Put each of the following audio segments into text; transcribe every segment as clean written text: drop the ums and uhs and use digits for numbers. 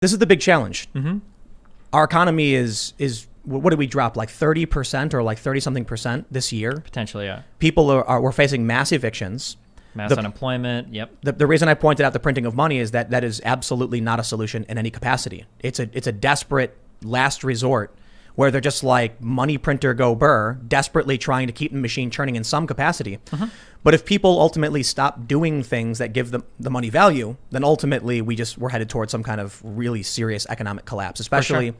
This is the big challenge. Our economy is what did we drop, like 30% or like 30 something percent this year? Potentially, yeah. People we're facing mass evictions. Mass unemployment, yep. The reason I pointed out the printing of money is that is absolutely not a solution in any capacity. It's a desperate last resort where they're just like money printer go burr, desperately trying to keep the machine churning in some capacity. But if people ultimately stop doing things that give them the money value, then ultimately we're headed towards some kind of really serious economic collapse, especially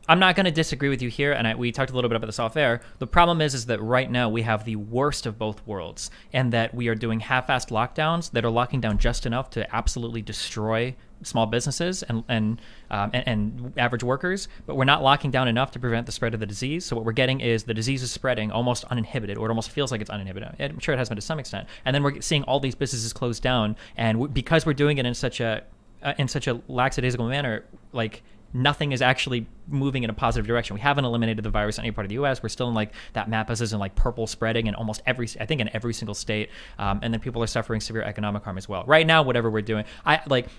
I'm not going to disagree with you here, and we talked a little bit about this off air. The problem is that right now we have the worst of both worlds, and that we are doing half-assed lockdowns that are locking down just enough to absolutely destroy small businesses and average workers, but we're not locking down enough to prevent the spread of the disease. So what we're getting is the disease is spreading almost uninhibited, or it almost feels like it's uninhibited. I'm sure it has been to some extent. And then we're seeing all these businesses close down, and because we're doing it in such a lackadaisical manner, like nothing is actually moving in a positive direction. We haven't eliminated the virus in any part of the U.S. We're still in like that map is in like purple spreading in almost I think in every single state. And then people are suffering severe economic harm as well. Right now, whatever we're doing,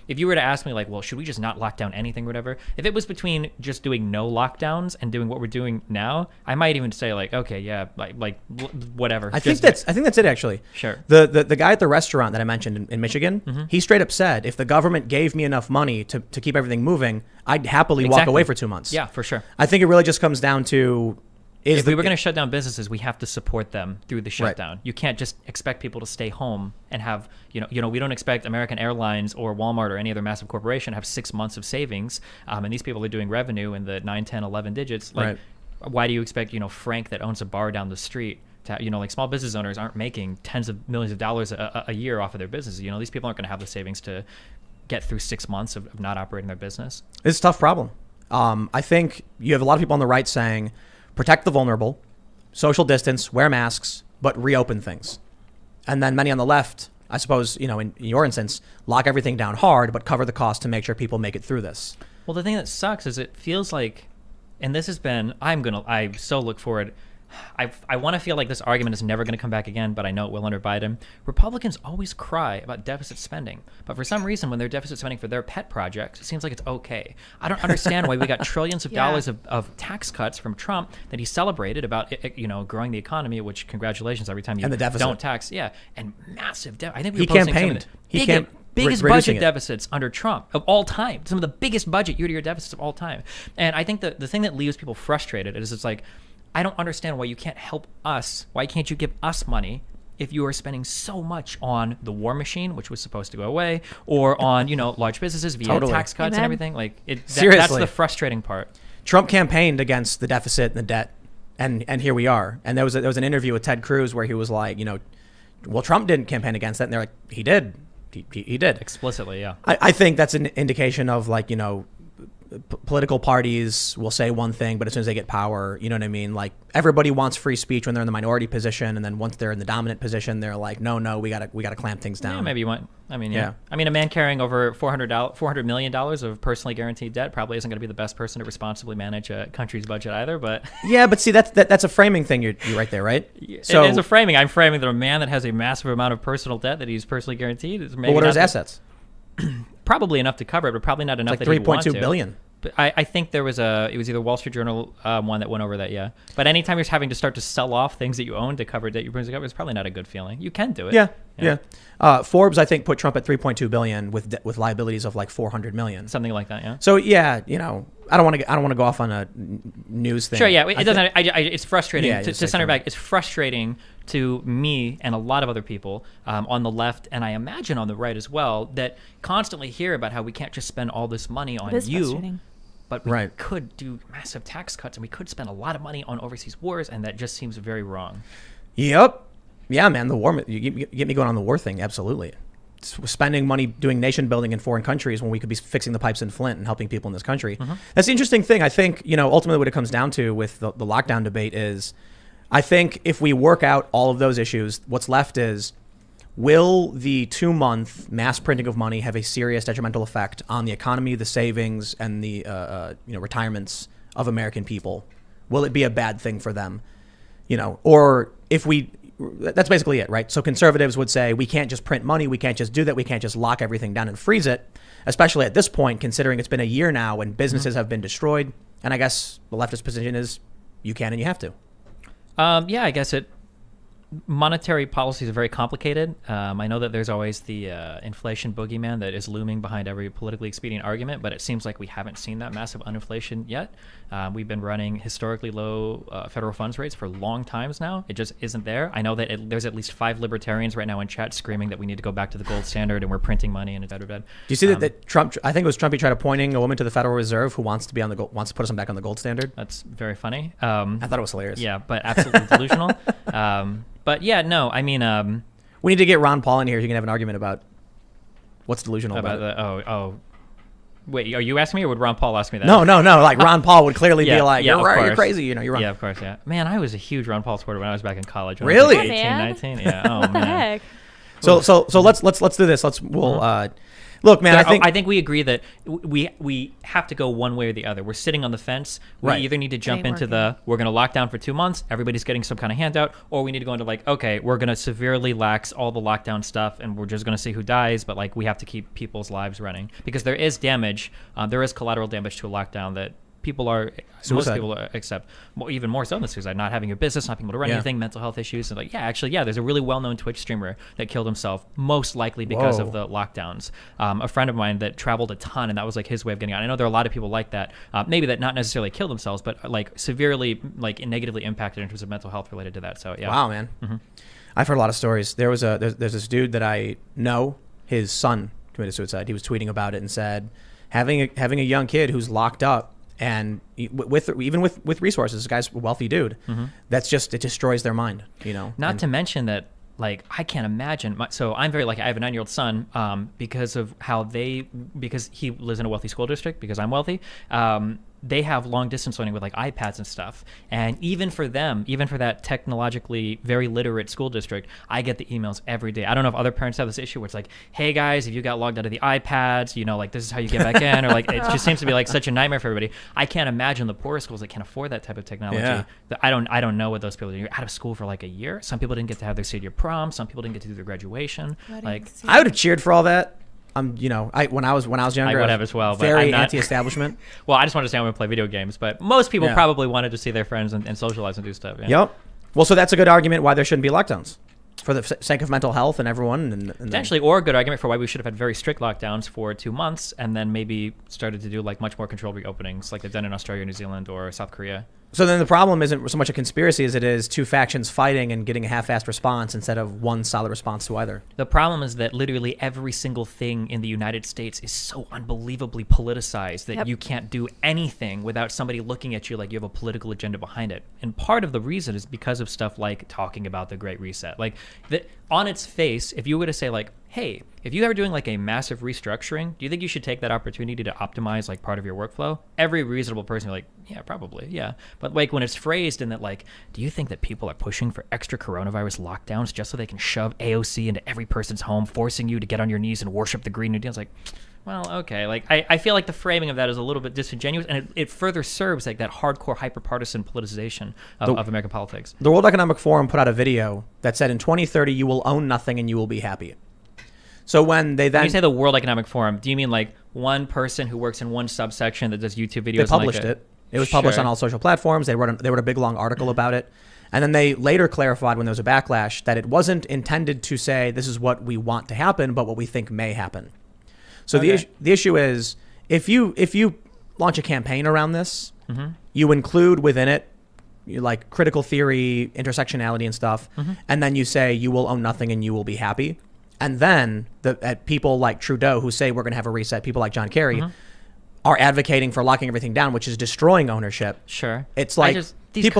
if you were to ask me like, well, should we just not lock down anything or whatever? If it was between just doing no lockdowns and doing what we're doing now, I might even say like, okay, yeah, like whatever. I think that's it actually. Sure. The guy at the restaurant that I mentioned in Michigan, he straight up said, if the government gave me enough money to keep everything moving, I'd happily walk away for 2 months. Yeah, for sure. I think it really just comes down to if we were going to shut down businesses, we have to support them through the shutdown. Right. You can't just expect people to stay home and have, we don't expect American Airlines or Walmart or any other massive corporation to have 6 months of savings. And these people are doing revenue in the 9, 10, 11 digits. Like, why do you expect, Frank that owns a bar down the street to, like small business owners aren't making tens of millions of dollars a year off of their business. These people aren't going to have the savings to get through 6 months of not operating their business. It's a tough problem. I think you have a lot of people on the right saying, protect the vulnerable, social distance, wear masks, but reopen things. And then many on the left, I suppose, in your instance, lock everything down hard, but cover the cost to make sure people make it through this. Well, the thing that sucks is it feels like, and this has been, I so look forward. I want to feel like this argument is never going to come back again, but I know it will under Biden. Republicans always cry about deficit spending, but for some reason, when they're deficit spending for their pet projects, it seems like it's okay. I don't understand why we got trillions of dollars of tax cuts from Trump that he celebrated about, growing the economy, which congratulations every time you don't tax. Yeah, and massive debt. I think we were posting campaigned. Biggest budget deficits under Trump of all time. Some of the biggest budget year-to-year deficits of all time. And I think the thing that leaves people frustrated is it's like, I don't understand why you can't help us. Why can't you give us money if you are spending so much on the war machine, which was supposed to go away, or on, large businesses via tax cuts and everything? Like, Seriously. That's the frustrating part. Trump campaigned against the deficit and the debt, and here we are. And there was an interview with Ted Cruz where he was like, well, Trump didn't campaign against that. And they're like, he did. He did. Explicitly, yeah. I think that's an indication of political parties will say one thing, but as soon as they get power, you know what I mean? Like, everybody wants free speech when they're in the minority position, and then once they're in the dominant position, they're like, no, we gotta clamp things down. Yeah, maybe you want. I mean, yeah. I mean, a man carrying over $400 million of personally guaranteed debt probably isn't going to be the best person to responsibly manage a country's budget either. But yeah, but see, that's a framing thing. You're right there, right? So it's a framing. I'm framing that a man that has a massive amount of personal debt that he's personally guaranteed is maybe. Well, what are his assets? Probably enough to cover it, but probably not enough like that he'd want to. $3.2 billion. But I think it was either Wall Street Journal one that went over that, yeah. But anytime you're having to start to sell off things that you own to cover debt you bring to cover, it's probably not a good feeling. You can do it. Yeah. Forbes, I think, put Trump at $3.2 billion with liabilities of like $400 million, something like that. Yeah. So yeah, I don't want to go off on a news thing. Sure. Yeah. It doesn't. It's frustrating to center back. It's frustrating to me and a lot of other people on the left, and I imagine on the right as well, that constantly hear about how we can't just spend all this money on you. But we could do massive tax cuts, and we could spend a lot of money on overseas wars, and that just seems very wrong. Yep. Yeah, man, the war. You get me going on the war thing. Absolutely. Spending money doing nation building in foreign countries when we could be fixing the pipes in Flint and helping people in this country. That's the interesting thing. I think, ultimately what it comes down to with the lockdown debate is, I think if we work out all of those issues, what's left is, will the 2-month mass printing of money have a serious detrimental effect on the economy, the savings, and the retirements of American people? Will it be a bad thing for them? Or if we that's basically it, right? So conservatives would say we can't just print money, we can't just do that, we can't just lock everything down and freeze it, especially at this point, considering it's been a year now and businesses have been destroyed. And I guess the leftist position is you can and you have to. Yeah, I guess monetary policies are very complicated. I know that there's always the inflation boogeyman that is looming behind every politically expedient argument, but it seems like we haven't seen that massive uninflation yet. We've been running historically low federal funds rates for long times now. It just isn't there. I know that there's at least 5 libertarians right now in chat screaming that we need to go back to the gold standard and we're printing money and etc. Do you see that Trump? I think it was Trump. He tried appointing a woman to the Federal Reserve who wants to be on the wants to put us back on the gold standard. That's very funny. I thought it was hilarious. Yeah, but absolutely delusional. But yeah, no, I mean, we need to get Ron Paul in here. You can have an argument about what's delusional about it. Wait, are you asking me, or would Ron Paul ask me that? No. Like Ron Paul would clearly be like, yeah, you're crazy. You know, you're wrong. Yeah, of course. Yeah, man, I was a huge Ron Paul supporter when I was back in college. Really? I was like 18, 19. Yeah. Oh man. Heck? So let's do this. Look, man. I think we agree that we have to go one way or the other. We're sitting on the fence. We either need to jump into we're going to lock down for 2 months, everybody's getting some kind of handout, or we need to go into like, okay, we're going to severely lax all the lockdown stuff, and we're just going to see who dies, but like we have to keep people's lives running because there is damage, there is collateral damage to a lockdown that most people accept, even more so than suicide, not having a business, not being able to run anything, mental health issues, and like, there's a really well-known Twitch streamer that killed himself, most likely because of the lockdowns. A friend of mine that traveled a ton, and that was like his way of getting out. I know there are a lot of people like that, maybe that not necessarily killed themselves, but like severely, like negatively impacted in terms of mental health related to that. So yeah. Wow, man. Mm-hmm. I've heard a lot of stories. There's this dude that I know, his son committed suicide. He was tweeting about it and said, having a young kid who's locked up, and with resources, this guy's a wealthy dude. Mm-hmm. It destroys their mind, you know. Not to mention that, like, I can't imagine. So I'm very lucky. I have a 9-year-old son because he lives in a wealthy school district because I'm wealthy. They have long distance learning with like iPads and stuff. And even for that technologically very literate school district, I get the emails every day. I don't know if other parents have this issue where it's like, hey guys, if you got logged out of the iPads, you know, like this is how you get back in, or like it just seems to be like such a nightmare for everybody. I can't imagine the poor schools that can't afford that type of technology. Yeah. I don't know what those people do. You're out of school for like a year. Some people didn't get to have their senior prom. Some people didn't get to do their graduation. Like I would have cheered for all that. When I was younger, I would have as well. But very anti-establishment. Well, I just wanted to say I want to play video games, but most people probably wanted to see their friends and socialize and do stuff. Yeah. Yep. Well, so that's a good argument why there shouldn't be lockdowns for the sake of mental health and everyone. And potentially, or a good argument for why we should have had very strict lockdowns for 2 months and then maybe started to do like much more controlled reopenings, like they've done in Australia, New Zealand, or South Korea. So then the problem isn't so much a conspiracy as it is two factions fighting and getting a half-assed response instead of one solid response to either. The problem is that literally every single thing in the United States is so unbelievably politicized that you can't do anything without somebody looking at you like you have a political agenda behind it. And part of the reason is because of stuff like talking about the Great Reset. Like on its face, if you were to say like, hey, if you are doing like a massive restructuring, do you think you should take that opportunity to optimize like part of your workflow? Every reasonable person will be like, yeah, probably, yeah. But like when it's phrased in that like, do you think that people are pushing for extra coronavirus lockdowns just so they can shove AOC into every person's home, forcing you to get on your knees and worship the Green New Deal? It's like, well, okay. Like I feel like the framing of that is a little bit disingenuous, and it further serves like that hardcore hyper-partisan politicization of American politics. The World Economic Forum put out a video that said in 2030 you will own nothing and you will be happy. So when you say the World Economic Forum, do you mean like one person who works in one subsection that does YouTube videos? They published it. It was published on all social platforms. They wrote a big long article about it. And then they later clarified when there was a backlash that it wasn't intended to say this is what we want to happen, but what we think may happen. So the issue is if you launch a campaign around this, you include within it like critical theory, intersectionality and stuff, and then you say you will own nothing and you will be happy. And then people like Trudeau who say we're going to have a reset, people like John Kerry are advocating for locking everything down, which is destroying ownership. Sure. It's like I'll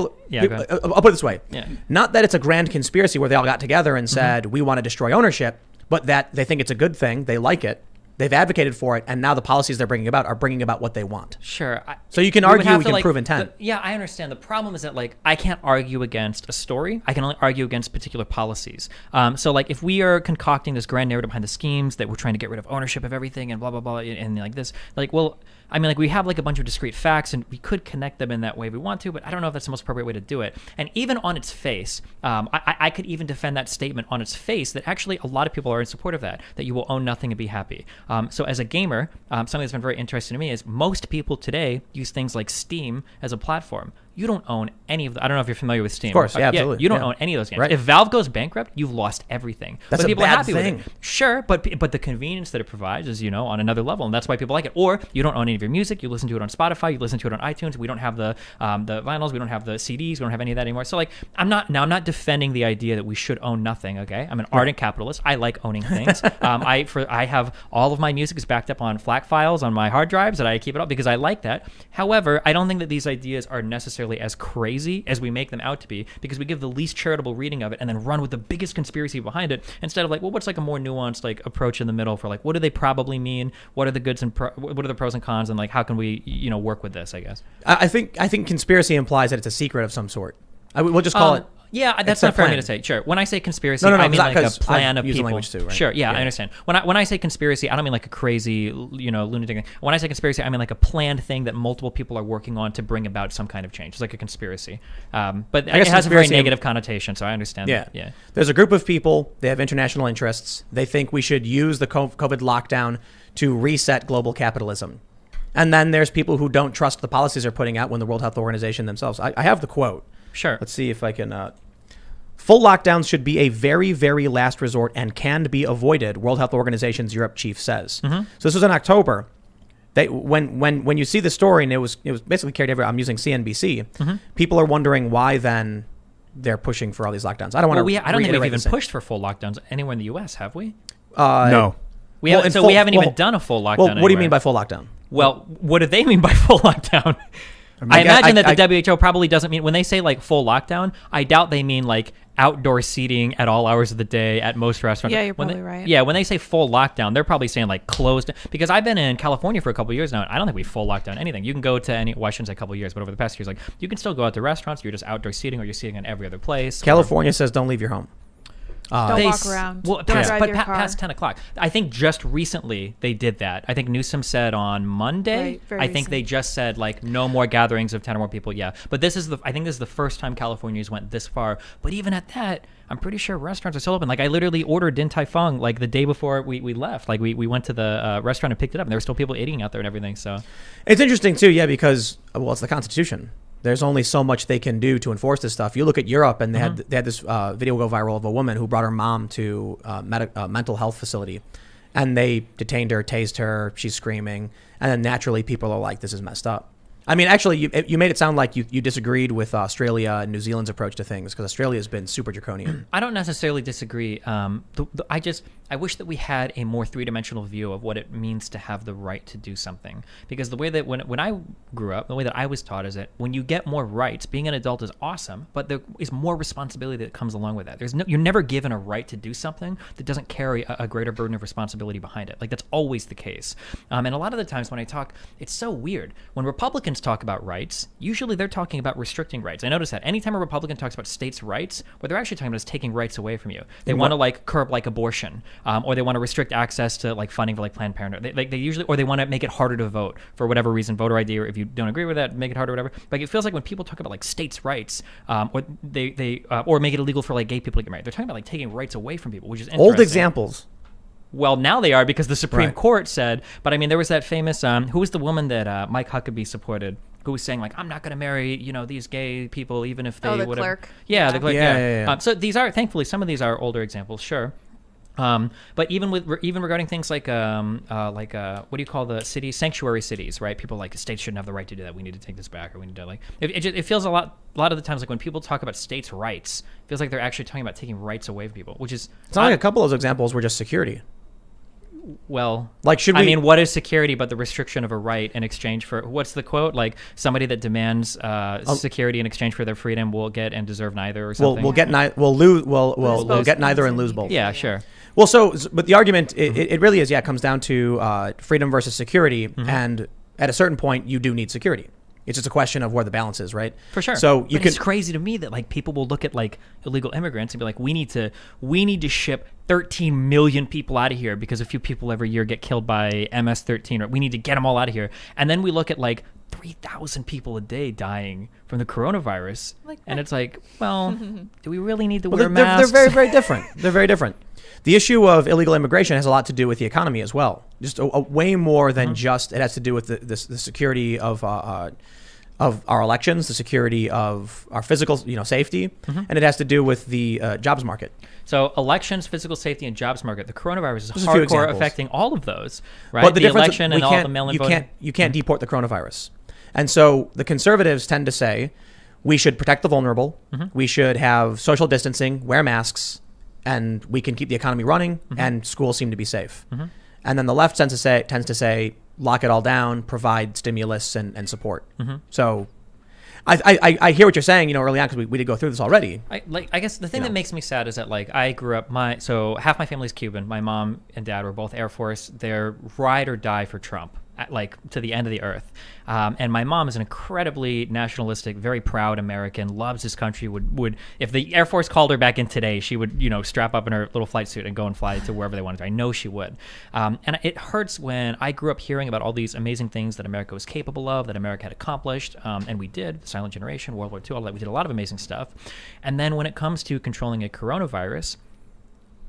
put it this way. Yeah. Not that it's a grand conspiracy where they all got together and said we want to destroy ownership, but that they think it's a good thing. They like it. They've advocated for it, and now the policies they're bringing about are bringing about what they want. Sure. So you can argue we can prove intent. Yeah, I understand. The problem is that like I can't argue against a story. I can only argue against particular policies. So like if we are concocting this grand narrative behind the schemes that we're trying to get rid of ownership of everything and blah blah blah and like this, like well, I mean like we have like a bunch of discrete facts and we could connect them in that way if we want to, but I don't know if that's the most appropriate way to do it. And even on its face, I could even defend that statement on its face that actually a lot of people are in support of that you will own nothing and be happy. So as a gamer, something that's been very interesting to me is most people today use things like Steam as a platform. You don't own any of the, I don't know if you're familiar with Steam. Of course, yeah, absolutely. You don't own any of those games. Right. If Valve goes bankrupt, you've lost everything. That's but a people bad are happy thing. with it. Sure, but the convenience that it provides is, on another level, and that's why people like it. Or you don't own any of your music. You listen to it on Spotify. You listen to it on iTunes. We don't have the vinyls. We don't have the CDs. We don't have any of that anymore. So like, I'm not defending the idea that we should own nothing. Okay, I'm an ardent capitalist. I like owning things. I have all of my music is backed up on FLAC files on my hard drives that I keep it up because I like that. However, I don't think that these ideas are necessarily as crazy as we make them out to be, because we give the least charitable reading of it and then run with the biggest conspiracy behind it instead of like, well, what's like a more nuanced like approach in the middle for like, what do they probably mean? What are the goods and what are the pros and cons, and like how can we work with this? I guess I think conspiracy implies that it's a secret of some sort. We'll just call it. Yeah, that's not fair for me to say. Sure. When I say conspiracy, no, I mean like a plan I've of used people. Language too, right? Sure. Yeah, I understand. When I say conspiracy, I don't mean like a crazy, lunatic thing. When I say conspiracy, I mean like a planned thing that multiple people are working on to bring about some kind of change. It's like a conspiracy. But it has a very negative connotation, so I understand that. Yeah. There's a group of people, they have international interests. They think we should use the COVID lockdown to reset global capitalism. And then there's people who don't trust the policies they're putting out when the World Health Organization themselves. I have the quote. Sure. Let's see if I can... Full lockdowns should be a very, very last resort and can be avoided, World Health Organization's Europe chief says. Mm-hmm. So this was in October. When you see the story, and it was basically carried everywhere. I'm using CNBC. Mm-hmm. People are wondering why then they're pushing for all these lockdowns. I don't want to. I don't think we've even pushed for full lockdowns anywhere in the U.S. Have we? No. We haven't even done a full lockdown. Well, what do you mean by full lockdown? Well, what do they mean by full lockdown? I imagine that the WHO probably doesn't mean, when they say like full lockdown, I doubt they mean like outdoor seating at all hours of the day at most restaurants. Yeah, you're probably right. Yeah, when they say full lockdown, they're probably saying like closed, because I've been in California for a couple of years now, and I don't think we full lockdown anything. You can go to any, well, I shouldn't say a couple of years, but over the past years, like you can still go out to restaurants, you're just outdoor seating, or you're seating in every other place. California says don't leave your home. Don't walk around. Well, past 10 o'clock. I think just recently they did that. I think Newsom said on Monday. I think they just said like no more gatherings of 10 or more people. Yeah, but I think this is the first time California's went this far. But even at that, I'm pretty sure restaurants are still open. Like I literally ordered Din Tai Fung like the day before we left. Like we went to the restaurant and picked it up, and there were still people eating out there and everything. So it's interesting too, yeah, because it's the Constitution. There's only so much they can do to enforce this stuff. You look at Europe, and they had this video go viral of a woman who brought her mom to a mental health facility, and they detained her, tased her, she's screaming, and then naturally people are like, this is messed up. I mean, actually, you made it sound like you disagreed with Australia and New Zealand's approach to things, because Australia has been super draconian. I don't necessarily disagree. I wish that we had a more three-dimensional view of what it means to have the right to do something. Because the way that when I grew up, the way that I was taught is that when you get more rights, being an adult is awesome, but there is more responsibility that comes along with that. You're never given a right to do something that doesn't carry a greater burden of responsibility behind it. Like that's always the case. And a lot of the times when I talk, it's so weird. When Republicans talk about rights, usually they're talking about restricting rights. I notice that anytime a Republican talks about states' rights, what they're actually talking about is taking rights away from you. They want to like curb like abortion, or they want to restrict access to like funding for like Planned Parenthood. They usually, or they want to make it harder to vote for whatever reason, voter ID, or if you don't agree with that, make it harder, or whatever. Like it feels like when people talk about like states' rights, or they or make it illegal for like gay people to get married, they're talking about like taking rights away from people, which is interesting. Old examples. Well, now they are, because the Supreme Court said. But I mean, there was that famous who was the woman that Mike Huckabee supported, who was saying like, I'm not going to marry these gay people even if they would. Clerk. Yeah, the clerk. Yeah. So these are, thankfully, some of these are older examples, sure. But even regarding things like what do you call the cities, sanctuary cities, right? People like states shouldn't have the right to do that. We need to take this back, or we need to like. It feels a lot of the times like when people talk about states' rights, it feels like they're actually talking about taking rights away from people, which is. It's not like a couple of those examples were just security. Well, like, should we? I mean, what is security but the restriction of a right in exchange for, what's the quote? Like, somebody that demands security in exchange for their freedom will get and deserve neither, or something. We'll get we'll get neither and lose both. Yeah, sure. Well, but the argument, it really is, it comes down to freedom versus security, and at a certain point, you do need security. It's just a question of where the balance is, right? For sure. So it's crazy to me that like people will look at like illegal immigrants and be like, we need to ship 13 million people out of here because a few people every year get killed by MS-13, or we need to get them all out of here. And then we look at like 3,000 people a day dying from the coronavirus, and it's like, well, do we really need to wear masks? They're very, very different. They're very different. The issue of illegal immigration has a lot to do with the economy as well. Just a way more than just, it has to do with the security of our elections, the security of our physical safety, and it has to do with the jobs market. So elections, physical safety, and jobs market. The coronavirus is hardcore affecting all of those, right? But the election and all the mail-in voting. You can't deport the coronavirus. And so the conservatives tend to say we should protect the vulnerable, we should have social distancing, wear masks, and we can keep the economy running, and schools seem to be safe. And then the left tends to say lock it all down, provide stimulus and support. So I hear what you're saying, early on, because we did go through this already. I guess the thing that makes me sad is that like I grew up, so half my family's Cuban. My mom and dad were both Air Force. They're ride or die for Trump, like to the end of the earth. And my mom is an incredibly nationalistic, very proud American, loves his country, would if the Air Force called her back in today, she would, strap up in her little flight suit and go and fly to wherever they wanted to. I know she would. And it hurts when I grew up hearing about all these amazing things that America was capable of, that America had accomplished. And we did, the Silent Generation, World War II, all that. We did a lot of amazing stuff. And then when it comes to controlling a coronavirus,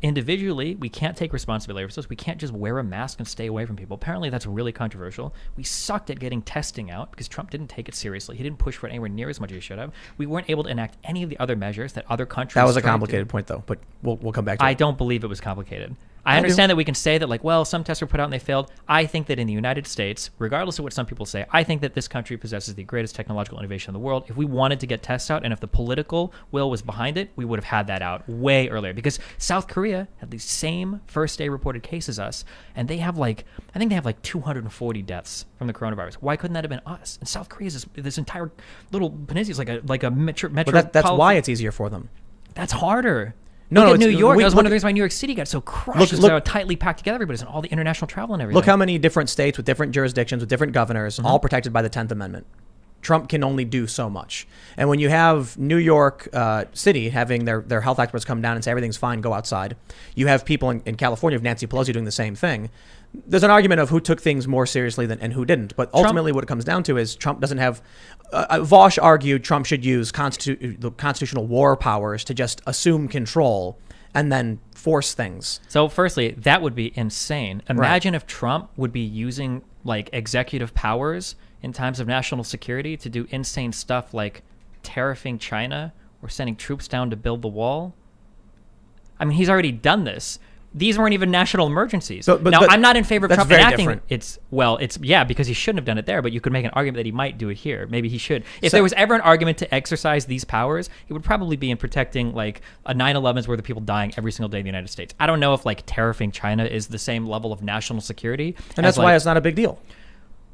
individually, we can't take responsibility for this. We can't just wear a mask and stay away from people. Apparently, that's really controversial. We sucked at getting testing out because Trump didn't take it seriously. He didn't push for it anywhere near as much as he should have. We weren't able to enact any of the other measures that other countries. That was a complicated point, though, but we'll come back to it. I don't believe it was complicated. I understand that we can say that, like, well, some tests were put out and they failed. I think that in the United States, regardless of what some people say, I think that this country possesses the greatest technological innovation in the world. If we wanted to get tests out and if the political will was behind it, we would have had that out way earlier. Because South Korea had the same first day reported case as us, and they have I think they have 240 deaths from the coronavirus. Why couldn't that have been us? And South Korea is this entire little peninsula is like a metro. But that's why it's easier for them. That's harder. No, look at New York. That was one of the reasons why New York City got so crushed. Look how tightly packed together everybody is, and all the international travel and everything. Look how many different states with different jurisdictions, with different governors, all protected by the 10th Amendment. Trump can only do so much. And when you have New York City having their health experts come down and say everything's fine, go outside. You have people in California, of Nancy Pelosi, doing the same thing. There's an argument of who took things more seriously and who didn't. But ultimately what it comes down to is Trump doesn't have... Vosh argued Trump should use the constitutional war powers to just assume control and then force things. So firstly, that would be insane. Imagine if Trump would be using executive powers in times of national security to do insane stuff like tariffing China or sending troops down to build the wall. I mean, he's already done this. These weren't even national emergencies. But I'm not in favor of Trump enacting it. It's because he shouldn't have done it there, but you could make an argument that he might do it here. Maybe he should. If there was ever an argument to exercise these powers, it would probably be in protecting a 9/11's worth of people dying every single day in the United States. I don't know if tariffing China is the same level of national security. And that's why it's not a big deal.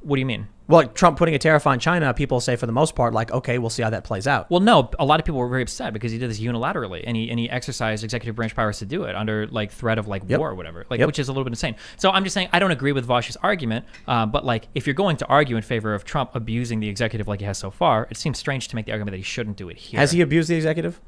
What do you mean? Well, Trump putting a tariff on China, people say for the most part, okay, we'll see how that plays out. Well, no, a lot of people were very upset because he did this unilaterally, and he exercised executive branch powers to do it under threat of war or whatever, which is a little bit insane. So I'm just saying I don't agree with Vosh's argument, but if you're going to argue in favor of Trump abusing the executive like he has so far, it seems strange to make the argument that he shouldn't do it here. Has he abused the executive?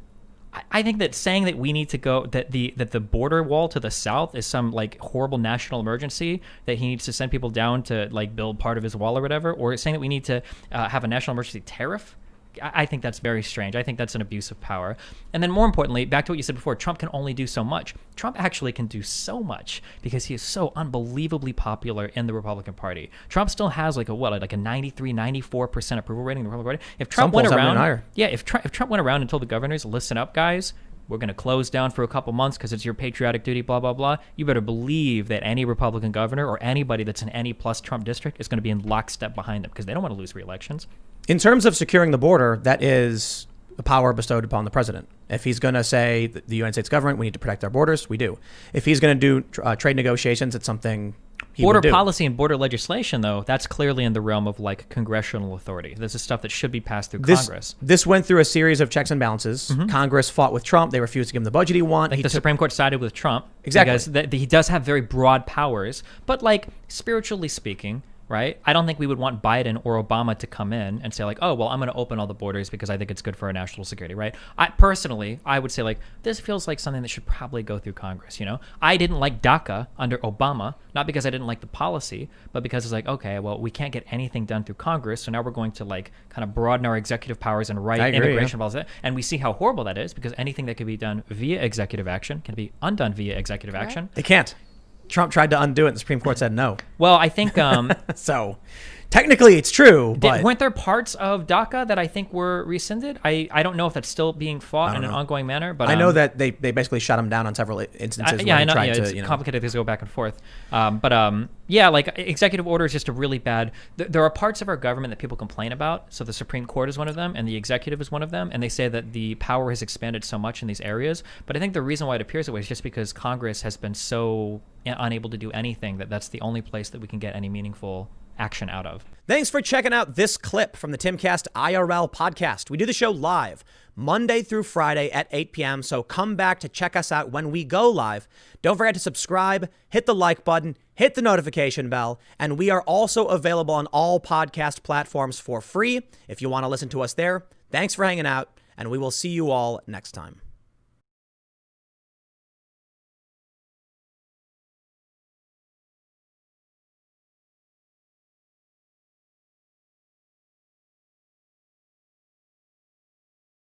I think that saying that we need to go that the border wall to the south is some horrible national emergency that he needs to send people down to build part of his wall or whatever, or saying that we need to have a national emergency tariff. I think that's very strange. I think that's an abuse of power. And then more importantly, back to what you said before, Trump can only do so much. Trump actually can do so much because he is so unbelievably popular in the Republican Party. Trump still has like a 93, 94% approval rating in the Republican Party. If Trump went around, if Trump went around and told the governors, listen up, guys, we're going to close down for a couple months because it's your patriotic duty, blah, blah, blah. You better believe that any Republican governor or anybody that's in any plus Trump district is going to be in lockstep behind them because they don't want to lose re-elections. In terms of securing the border, that is the power bestowed upon the president. If he's going to say the United States government, we need to protect our borders, we do. If he's going to do trade negotiations, it's something he would do. Border policy and border legislation, though, that's clearly in the realm of like congressional authority. This is stuff that should be passed through Congress. This went through a series of checks and balances. Congress fought with Trump. They refused to give him the budget he wanted. Like the Supreme Court sided with Trump. Exactly. Because he does have very broad powers. But like spiritually speaking, right? I don't think we would want Biden or Obama to come in and say like, oh, well, I'm going to open all the borders because I think it's good for our national security, right? I would say like, this feels like something that should probably go through Congress, you know? I didn't like DACA under Obama, not because I didn't like the policy, but because it's like, okay, well, we can't get anything done through Congress, so now we're going to like kind of broaden our executive powers and write immigration policy. And we see how horrible that is because anything that could be done via executive action can be undone via executive action. They can't. Trump tried to undo it, and the Supreme Court said no. Well, I think so technically it's true, but weren't there parts of DACA that I think were rescinded? I don't know if that's still being fought in an ongoing manner, but I know that they basically shut him down on several instances. I know. It's complicated to go back and forth. Like executive order is just a really bad. There are parts of our government that people complain about. So the Supreme Court is one of them, and the executive is one of them, and they say that the power has expanded so much in these areas. But I think the reason why it appears that way is just because Congress has been so unable to do anything that's the only place that we can get any meaningful action out of. Thanks for checking out this clip from the Timcast IRL podcast. We do the show live Monday through Friday at 8 p.m. So come back to check us out when we go live. Don't forget to subscribe, hit the like button, hit the notification bell, and we are also available on all podcast platforms for free if you want to listen to us there. Thanks for hanging out, and we will see you all next time.